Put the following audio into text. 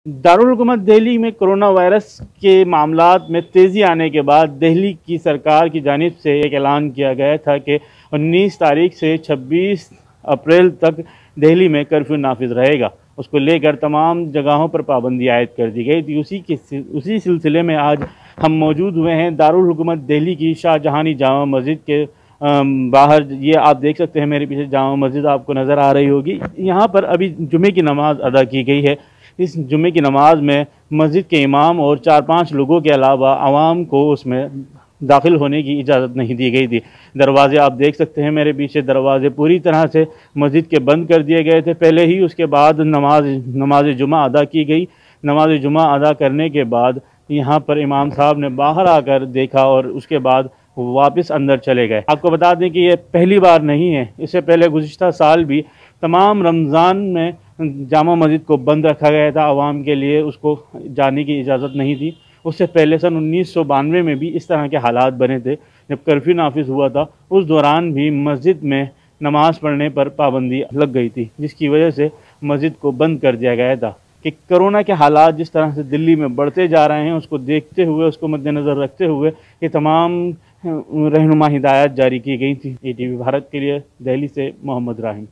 दारुल हुकूमत दिल्ली में corona virus के मामलात में तेज़ी आने के बाद दिल्ली की सरकार की जानिब से एक ऐलान किया गया था कि 19 तारीख से 26 अप्रैल तक दिल्ली में कर्फ्यू नाफिज रहेगा। उसको लेकर तमाम जगहों पर पाबंदी आयद कर दी गई थी। उसी सिलसिले में आज हम मौजूद हुए हैं दारुल हुकूमत दिल्ली की शाहजहानी जामा मस्जिद के बाहर। ये आप देख सकते हैं, मेरे पीछे जामा मस्जिद आपको नज़र आ रही होगी। यहाँ पर अभी जुमे की नमाज अदा की गई है। इस जुमे की नमाज में मस्जिद के इमाम और 4-5 लोगों के अलावा आवाम को उसमें दाखिल होने की इजाज़त नहीं दी गई थी। दरवाज़े आप देख सकते हैं मेरे पीछे, दरवाज़े पूरी तरह से मस्जिद के बंद कर दिए गए थे पहले ही। उसके बाद नमाज जुमा अदा की गई। नमाज जुमा अदा करने के बाद यहाँ पर इमाम साहब ने बाहर आकर देखा और उसके बाद वापस अंदर चले गए। आपको बता दें कि ये पहली बार नहीं है, इससे पहले गुज़िश्ता साल भी तमाम रमज़ान में जामा मस्जिद को बंद रखा गया था आवाम के लिए, उसको जाने की इजाज़त नहीं थी। उससे पहले सन 1992 में भी इस तरह के हालात बने थे जब कर्फ्यू नाफिज हुआ था। उस दौरान भी मस्जिद में नमाज़ पढ़ने पर पाबंदी लग गई थी, जिसकी वजह से मस्जिद को बंद कर दिया गया था। कि कोरोना के हालात जिस तरह से दिल्ली में बढ़ते जा रहे हैं, उसको देखते हुए, उसको मद्देनज़र रखते हुए ये तमाम रहनुमा हिदायत जारी की गई थी। ATV भारत के लिए दिल्ली से मोहम्मद राहिम।